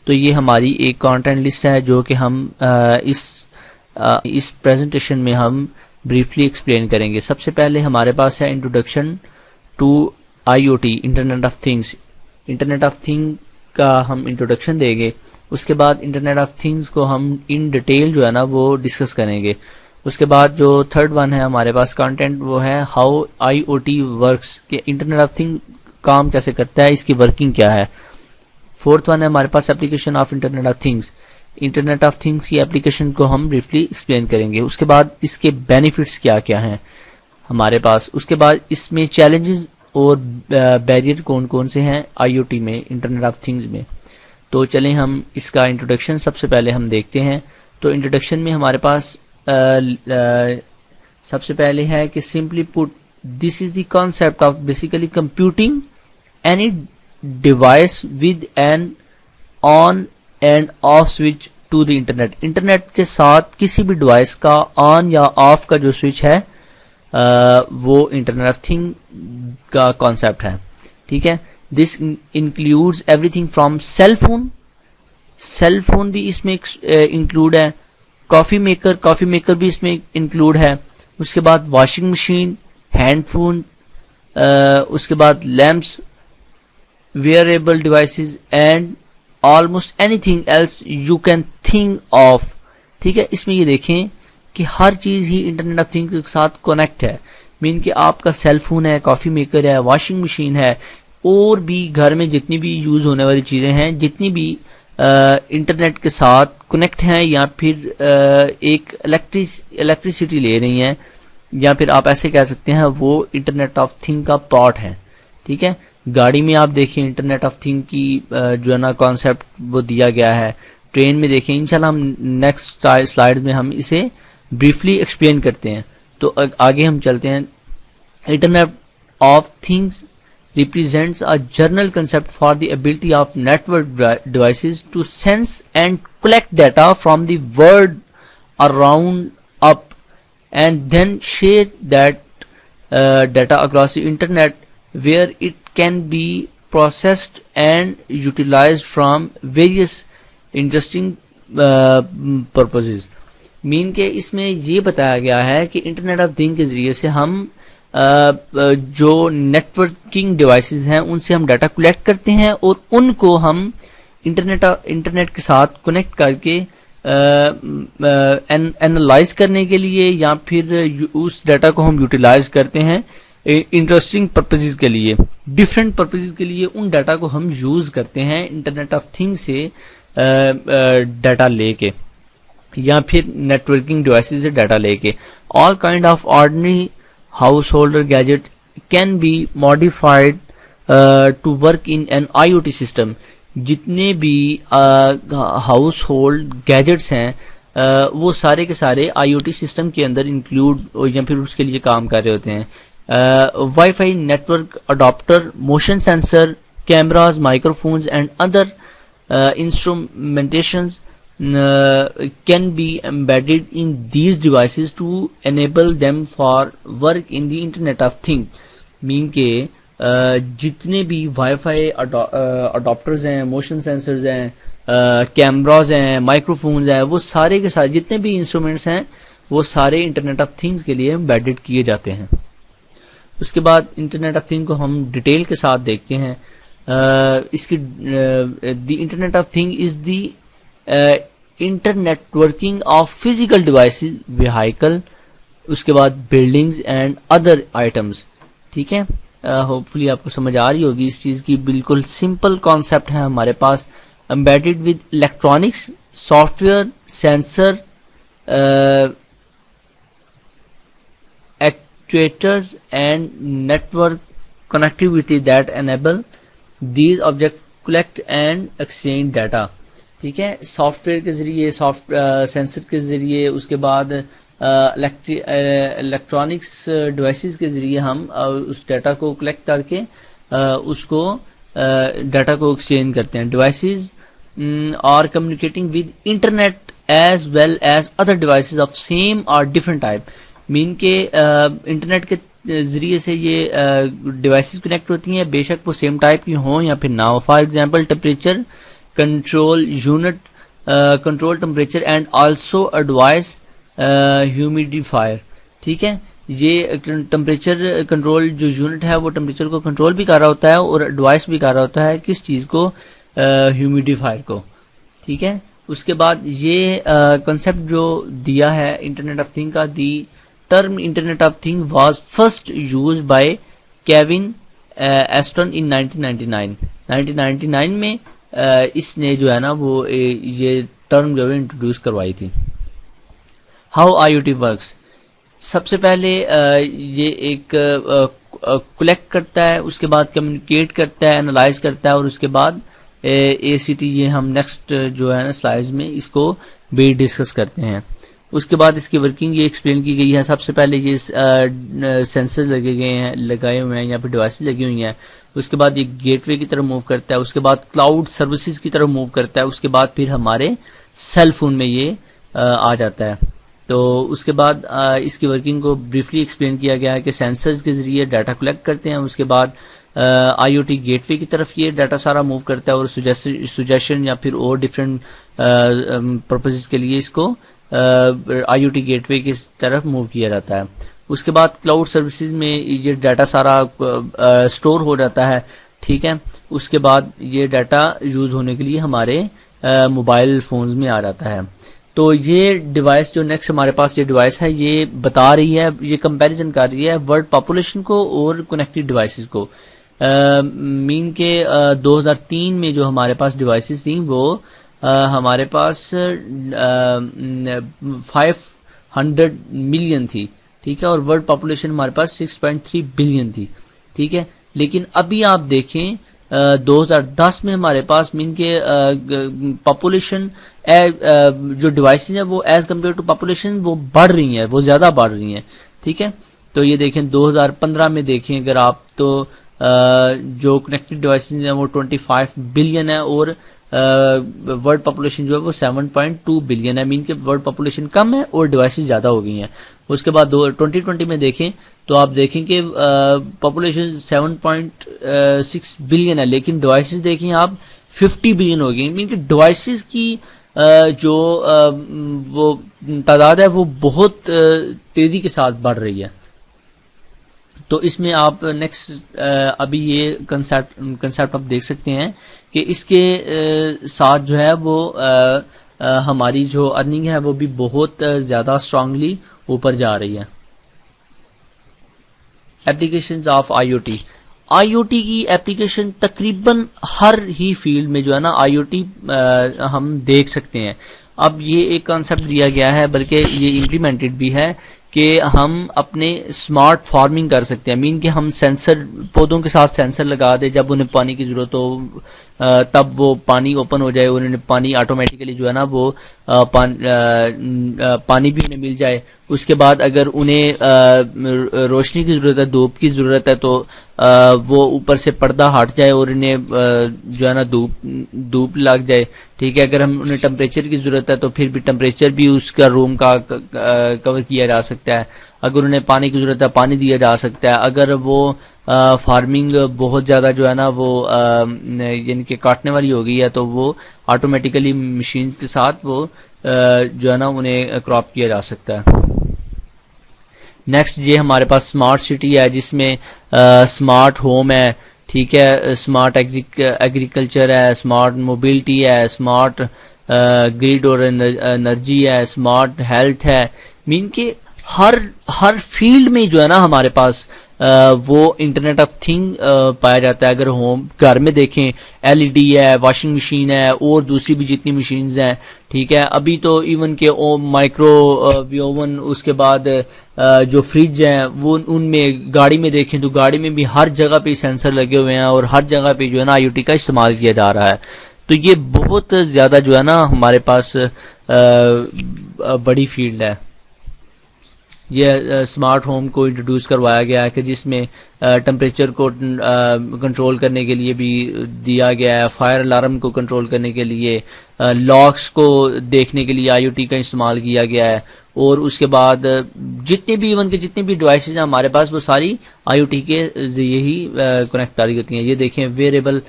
تو یہ ہماری ایک کانٹینٹ لسٹ ہے جو کہ ہم اس پریزنٹیشن میں ہم بریفلی ایکسپلین کریں گے. سب سے پہلے ہمارے پاس ہے introduction to I O T, internet of things. Internet of thing کا ہم انٹروڈکشن دیں گے. اس کے بعد انٹرنیٹ آف تھنگس کو ہم ان ڈیٹیل جو ہے نا وہ ڈسکس کریں گے. اس کے بعد جو تھرڈ ون ہے ہمارے پاس کانٹینٹ وہ ہے how I O T works, کہ انٹرنیٹ آف تھنگ کام کیسے کرتا ہے، اس کی ورکنگ کیا ہے. فورتھ ون ہے ہمارے پاس application of internet of things. Internet of things کی اپلیکیشن کو ہم بریفلی ایکسپلین کریں گے. اس کے بعد اس کے بینیفٹس کیا کیا ہیں ہمارے پاس. اس کے بعد اس میں چیلنجز اور بیریئر کون کون سے ہیں آئی او ٹی میں، انٹرنیٹ آف تھنگز میں. تو چلیں ہم اس کا انٹروڈکشن سب سے پہلے ہم دیکھتے ہیں. تو انٹروڈکشن میں ہمارے پاس سب سے پہلے ہے کہ simply put this is the concept of basically computing any device with an on and off switch to the internet. Internet کے ساتھ کسی بھی ڈیوائس کا آن یا آف کا جو سوئچ ہے وہ انٹرنیٹ آف تھنگ کا کانسیپٹ ہے. ٹھیک ہے. This includes everything from cell phone. Cell phone بھی اس میں انکلوڈ ہے. کافی میکر بھی اس میں انکلوڈ ہے. اس کے بعد واشنگ مشین، ہینڈ فون، اس کے بعد lamps, wearable devices and almost anything else you can think of. ٹھیک ہے. اس میں یہ دیکھیں کہ ہر چیز ہی انٹرنیٹ آف تھنگ کے ساتھ کنیکٹ ہے. مین کہ آپ کا سیل فون ہے، کافی میکر ہے، واشنگ مشین ہے، اور بھی گھر میں جتنی بھی یوز ہونے والی چیزیں ہیں، جتنی بھی انٹرنیٹ کے ساتھ کنیکٹ ہیں یا پھر ایک الیکٹریسٹی لے رہی ہیں، یا پھر آپ ایسے کہہ سکتے ہیں وہ انٹرنیٹ آف تھنگ کا پارٹ ہے. ٹھیک ہے. گاڑی میں آپ دیکھیں انٹرنیٹ آف تھنگ کی جو ہے نا کانسیپٹ وہ دیا گیا ہے. ٹرین میں دیکھیں. انشاءاللہ ہم نیکسٹ سلائیڈ میں ہم اسے بریفلی ایکسپلین کرتے ہیں. تو آگے ہم چلتے ہیں. Internet of things represents a general concept for the ability of network devices to sense and collect data from the world around up and then share that data across the internet where it can be processed and utilized from various interesting purposes. مین کہ اس میں یہ بتایا گیا ہے کہ internet of thing کے ذریعے سے ہم جو نیٹورکنگ ڈیوائسز ہیں ان سے ہم ڈیٹا کلیکٹ کرتے ہیں اور ان کو ہم انٹرنیٹ کے ساتھ کنیکٹ کر کے اینالائز کرنے کے لیے یا پھر اس ڈیٹا کو ہم یوٹیلائز کرتے ہیں انٹرسٹنگ پرپزز کے لیے، ڈفرینٹ پرپزز کے لیے ان ڈیٹا کو ہم یوز کرتے ہیں انٹرنیٹ آف تھنگ سے ڈیٹا لے کے یا پھر نیٹورکنگ ڈیوائسز سے ڈیٹا لے کے. All kind of ordinary householder gadget can be modified to work in an IoT system. جتنے بھی ہاؤس ہولڈ گیجٹس ہیں وہ سارے کے سارے آئی او ٹی سسٹم کے اندر انکلوڈ یا پھر اس کے لیے کام کر رہے ہوتے ہیں. Wifi network adapter, motion sensor, cameras, microphones and other instrumentations can be embedded in these devices to enable them for work in the Internet of Things. مین کہ جتنے بھی وائی فائی اڈاپٹرز ہیں، motion censors ہیں، cameras ہیں، micro phones ہیں، وہ سارے کے سارے جتنے بھی انسٹرومنٹس ہیں وہ سارے انٹرنیٹ آف تھنگس کے لیے embedded کیے جاتے ہیں. اس کے بعد انٹرنیٹ آف تھنگ کو ہم ڈیٹیل کے ساتھ دیکھتے ہیں. اس کی the internet of thing is the internet working of physical devices, vehicle, اس کے بعد بلڈنگز اینڈ ادر آئٹمس. ٹھیک ہے. ہوپ فلی آپ کو سمجھ آ رہی ہوگی اس چیز کی. بالکل سمپل کانسیپٹ ہے ہمارے پاس. Embedded with electronics, software, sensor, actuators and network connectivity that enable these object collect and exchange data. ٹھیک ہے. سافٹ ویئر کے ذریعے، سینسر کے ذریعے، اس کے بعد الیکٹرانکس ڈیوائسز کے ذریعے ہم اس ڈیٹا کو کلیکٹ کر کے اس کو ڈیٹا کو ایکسچینج کرتے ہیں. Devices are communicating with internet as well as other devices of same اور ڈفرنٹ ٹائپ. مین کہ انٹرنیٹ کے ذریعے سے یہ ڈیوائسز کنیکٹ ہوتی ہیں، بے شک وہ سیم ٹائپ کی ہوں یا پھر نہ ہو. For example temperature control unit, control temperature and also advise humidifier. ٹھیک ہے، یہ ٹمپریچر کنٹرول جو یونٹ ہے وہ ٹمپریچر کو کنٹرول بھی کر رہا ہوتا ہے اور ایڈوائس بھی کر رہا ہوتا ہے کس چیز کو، ہیومیڈیفائر کو. ٹھیک ہے، اس کے بعد یہ کنسپٹ جو دیا ہے انٹرنیٹ آف تھنگ کا، the term internet of thing was first use by Kevin Ashton in 1999 میں اس نے جو ہے نا وہ یہ ٹرم جو ہے انٹروڈیوس کروائی تھی. How I O T works, سب سے پہلے یہ ایک کلیکٹ کرتا ہے، اس کے بعد کمیونیکیٹ کرتا ہے، انالائز کرتا ہے، اور اس کے بعد اے سی ٹی، یہ ہم نیکسٹ جو ہے نا سلائیڈز میں اس کو بھی ڈسکس کرتے ہیں. اس کے بعد اس کی ورکنگ یہ ایکسپلین کی گئی ہے. سب سے پہلے یہ سینسر لگائے ہوئے ہیں، یہاں پہ ڈیوائسز لگی ہوئی ہیں. اس کے بعد یہ گیٹ وے کی طرف موو کرتا ہے، اس کے بعد کلاؤڈ سروسز کی طرف موو کرتا ہے، اس کے بعد پھر ہمارے سیل فون میں یہ آ جاتا ہے. تو اس کے بعد اس کی ورکنگ کو بریفلی ایکسپلین کیا گیا ہے کہ سینسرز کے ذریعے ڈاٹا کلیکٹ کرتے ہیں، اس کے بعد آئی او ٹی گیٹ وے کی طرف یہ ڈاٹا سارا موو کرتا ہے اور سجیشن یا پھر اور ڈفرینٹ پرپزز کے لیے اس کو آئی او ٹی گیٹ وے کی طرف موو کیا جاتا ہے. اس کے بعد کلاؤڈ سروسز میں یہ ڈاٹا سارا اسٹور ہو جاتا ہے. ٹھیک ہے، اس کے بعد یہ ڈاٹا یوز ہونے کے لیے ہمارے موبائل فونز میں آ جاتا ہے. تو یہ ڈیوائس جو نیکسٹ ہمارے پاس یہ ڈیوائس ہے، یہ بتا رہی ہے، یہ کمپیریزن کر رہی ہے ورلڈ پاپولیشن کو اور کنیکٹڈ ڈیوائسز کو. مین کے 2003 میں جو ہمارے پاس ڈیوائسز تھیں وہ ہمارے پاس 500 ملین تھی. ٹھیک ہے، اور ورلڈ پاپولیشن ہمارے پاس 6.3 بلین تھی. ٹھیک ہے، لیکن ابھی آپ دیکھیں 2010 میں ہمارے پاس مین کے پاپولیشن جو ڈیوائسز ہیں وہ ایز کمپیئر ٹو پاپولیشن وہ بڑھ رہی ہیں، وہ زیادہ بڑھ رہی ہیں. ٹھیک ہے، تو یہ دیکھیں 2015 میں دیکھیں اگر آپ تو جو کنیکٹڈ ڈیوائسز ہیں وہ 25 بلین ہے اور ورلڈ پاپولیشن جو ہے وہ 7.2 بلین ہے. مین کہ ورلڈ پاپولیشن کم ہے اور ڈیوائسز زیادہ ہو گئی ہیں. اس کے بعد 2020 میں دیکھیں تو آپ دیکھیں کہ پاپولیشن 7.6 بلین ہے لیکن ڈیوائسز دیکھیں آپ 50 بلین ہو گئی. مین کہ ڈیوائسز کی جو وہ تعداد ہے وہ بہت تیزی کے ساتھ بڑھ رہی ہے. تو اس میں آپ نیکسٹ ابھی یہ کنسیپٹ آپ دیکھ سکتے ہیں کہ اس کے ساتھ جو ہے وہ ہماری جو ارننگ ہے وہ بھی بہت زیادہ اسٹرانگلی اوپر جا رہی ہے. Applications of I O T, I O T کی ایپلیکیشن تقریباً ہر ہی فیلڈ میں جو ہے نا آئی او ٹی ہم دیکھ سکتے ہیں. اب یہ ایک کانسیپٹ دیا گیا ہے بلکہ یہ امپلیمنٹڈ بھی ہے کہ ہم اپنے اسمارٹ فارمنگ کر سکتے ہیں. مین کہ ہم سینسر پودوں کے ساتھ سینسر لگا دیں، جب انہیں پانی کی ضرورت ہو تب وہ پانی اوپن ہو جائے اور انہیں پانی آٹومیٹیکلی جو ہے نا وہ پانی بھی انہیں مل جائے. اس کے بعد اگر انہیں روشنی کی ضرورت ہے، دھوپ کی ضرورت ہے تو وہ اوپر سے پردہ ہٹ جائے اور انہیں جو ہے نا دھوپ لگ جائے. ٹھیک ہے، اگر ہم انہیں ٹمپریچر کی ضرورت ہے تو پھر بھی ٹمپریچر بھی اس کا روم کا کور کیا جا سکتا ہے. اگر انہیں پانی کی ضرورت ہے پانی دیا جا سکتا ہے. اگر وہ فارمنگ بہت زیادہ جو ہے نا وہ یعنی کہ کاٹنے والی ہو گئی ہے تو وہ آٹومیٹیکلی مشینز کے ساتھ وہ جو ہے نا انہیں کراپ کیا جا سکتا ہے. نیکسٹ یہ ہمارے پاس اسمارٹ سٹی ہے جس میں اسمارٹ ہوم ہے. ٹھیک ہے، اسمارٹ ایگریکلچر ہے، اسمارٹ موبلٹی ہے، اسمارٹ گریڈ اور انرجی ہے، اسمارٹ ہیلتھ ہے. مین کہ ہر فیلڈ میں جو ہے نا ہمارے پاس وہ انٹرنیٹ آف تھنگ پایا جاتا ہے. اگر ہوم گھر میں دیکھیں ایل ای ڈی ہے، واشنگ مشین ہے اور دوسری بھی جتنی مشینز ہیں. ٹھیک ہے، ابھی تو ایون کہ مائکرو اوون، اس کے بعد جو فریج ہیں وہ ان میں گاڑی میں دیکھیں تو گاڑی میں بھی ہر جگہ پہ سینسر لگے ہوئے ہیں اور ہر جگہ پہ جو ہے نا آئی او ٹی کا استعمال کیا جا رہا ہے. تو یہ بہت زیادہ جو ہے نا ہمارے پاس بڑی فیلڈ ہے. یہ اسمارٹ ہوم کو انٹروڈیوس کروایا گیا ہے کہ جس میں ٹمپریچر کو کنٹرول کرنے کے لیے بھی دیا گیا ہے، فائر الارم کو کنٹرول کرنے کے لیے لاکس کو دیکھنے کے لیے آئی او ٹی کا استعمال کیا گیا ہے، اور اس کے بعد جتنے بھی ایون کے جتنے بھی ڈیوائسز ہیں ہمارے پاس وہ ساری آئی او ٹی کے ذریعے ہی کنیکٹ کاری ہوتی ہیں. یہ دیکھیں ویئریبل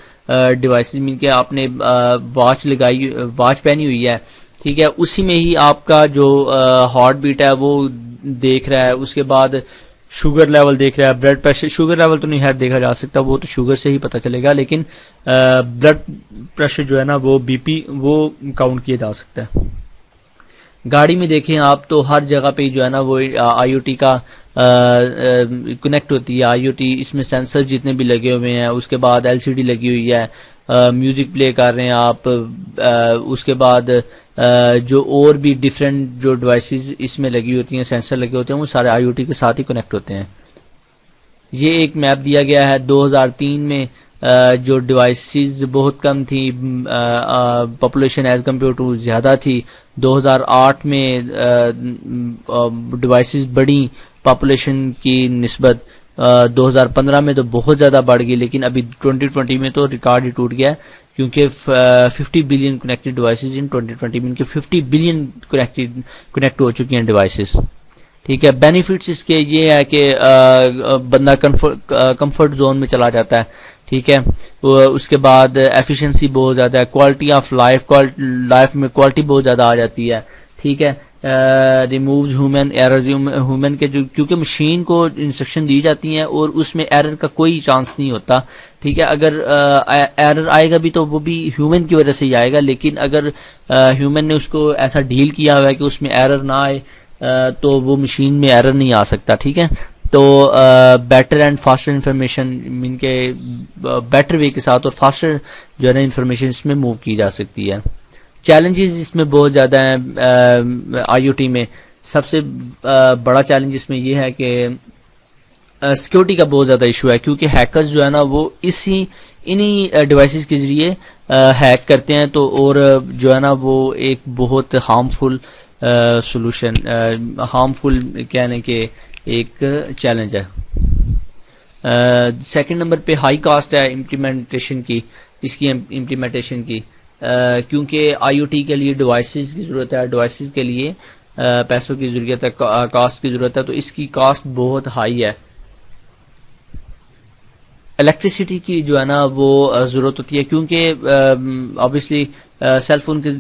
ڈیوائسز مین کہ آپ نے واچ پہنی ہوئی ہے، ٹھیک ہے، اسی میں ہی آپ کا جو ہارٹ بیٹ ہے وہ دیکھ رہا ہے، اس کے بعد شوگر لیول دیکھ رہا ہے، بلڈ پریشر، شوگر لیول تو نہیں دیکھا جا سکتا، وہ تو شوگر سے ہی پتہ چلے گا، لیکن بلڈ پریشر جو ہے نا وہ بی پی وہ کاؤنٹ کیا جا سکتا ہے. گاڑی میں دیکھیں آپ تو ہر جگہ پہ جو ہے نا وہ آئی او ٹی کا کنیکٹ ہوتی ہے. آئی او ٹی اس میں سینسر جتنے بھی لگے ہوئے ہیں، اس کے بعد ایل سی ڈی لگی ہوئی ہے، میوزک پلے کر رہے ہیں آپ، اس کے بعد جو اور بھی ڈفرینٹ جو ڈیوائسز اس میں لگی ہوتی ہیں، سینسر لگے ہوتے ہیں، وہ سارے آئی او ٹی کے ساتھ ہی کنیکٹ ہوتے ہیں. یہ ایک میپ دیا گیا ہے 2003 میں جو ڈیوائسز بہت کم تھی، پاپولیشن ایز کمپیئر ٹو زیادہ تھی. 2008 میں ڈیوائسز بڑی پاپولیشن کی نسبت، 2015 میں تو بہت زیادہ بڑھ گئی، لیکن ابھی 2020 میں تو ریکارڈ ہی ٹوٹ گیا، کیونکہ 50 بلین کنیکٹڈ ڈیوائسز ان 2020 میں 50 بلین کنیکٹ ہو چکی ہیں ڈیوائسز. ٹھیک ہے، بینیفٹس اس کے یہ ہے کہ بندہ کمفرٹ زون میں چلا جاتا ہے. ٹھیک ہے، اس کے بعد ایفیشنسی بہت زیادہ ہے، کوالٹی آف لائف میں کوالٹی بہت زیادہ آ جاتی ہے. ٹھیک ہے، ریمووز ہیومن ایررز، ہیومن کے جو کیونکہ مشین کو انسٹرکشن دی جاتی ہیں اور اس میں ایرر کا کوئی چانس نہیں ہوتا. ٹھیک ہے، اگر ایرر آئے گا بھی تو وہ بھی ہیومن کی وجہ سے ہی آئے گا، لیکن اگر ہیومن نے اس کو ایسا ڈیل کیا ہوا ہے کہ اس میں ایرر نہ آئے تو وہ مشین میں ایرر نہیں آ سکتا. ٹھیک ہے، تو بیٹر اینڈ فاسٹر انفارمیشن مین کے بیٹر وے کے ساتھ اور فاسٹر جو ہے نا انفارمیشن اس میں موو کی جا سکتی ہے. چیلنجز اس میں بہت زیادہ ہیں آئی او ٹی میں. سب سے بڑا چیلنج اس میں یہ ہے کہ سیکورٹی کا بہت زیادہ ایشو ہے، کیونکہ ہیکرز جو ہے نا وہ انہی ڈیوائسز کے ذریعے ہیک کرتے ہیں، تو اور جو ہے نا وہ ایک بہت ہارمفل سولوشن، ہارمفل کہنے کے ایک چیلنج ہے. سیکنڈ نمبر پہ ہائی کاسٹ ہے امپلیمنٹیشن کی، اس کی امپلیمنٹیشن کی، کیونکہ آئی او ٹی کے لیے ڈیوائسز کی ضرورت ہے، ڈیوائسز کے لیے پیسوں کی ضرورت ہے، کاسٹ کی ضرورت ہے، تو اس کی کاسٹ بہت ہائی ہے. الیکٹریسٹی کی جو ہے نا وہ ضرورت ہوتی ہے، کیونکہ آبویسلی سیل فون کے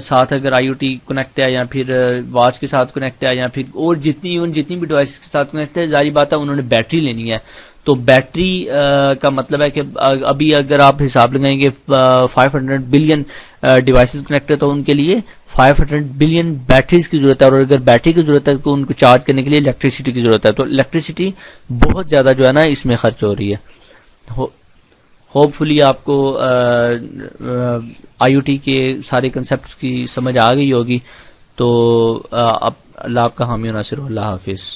ساتھ اگر آئی او ٹی کنیکٹ ہے یا پھر واچ کے ساتھ کنیکٹ ہے یا پھر اور جتنی بھی ڈیوائس کے ساتھ کنیکٹ ہے، ظاہری بات ہے انہوں نے بیٹری لینی ہے. تو بیٹری کا مطلب ہے کہ ابھی اگر آپ حساب لگائیں گے 500 بلین ڈیوائسز کنیکٹ ہے تو ان کے لیے 500 بلین بیٹریز کی ضرورت ہے، اور اگر بیٹری کی ضرورت ہے تو ان کو چارج کرنے کے لیے الیکٹریسٹی کی ضرورت ہے. تو الیکٹریسٹی بہت زیادہ جو ہے نا اس میں خرچ ہو رہی ہے. ہوپ فلی آپ کو آئی او ٹی کے سارے کنسیپٹس کی سمجھ آ گئی ہوگی. تو اللہ آپ کا حامی و ناصر. اللہ حافظ.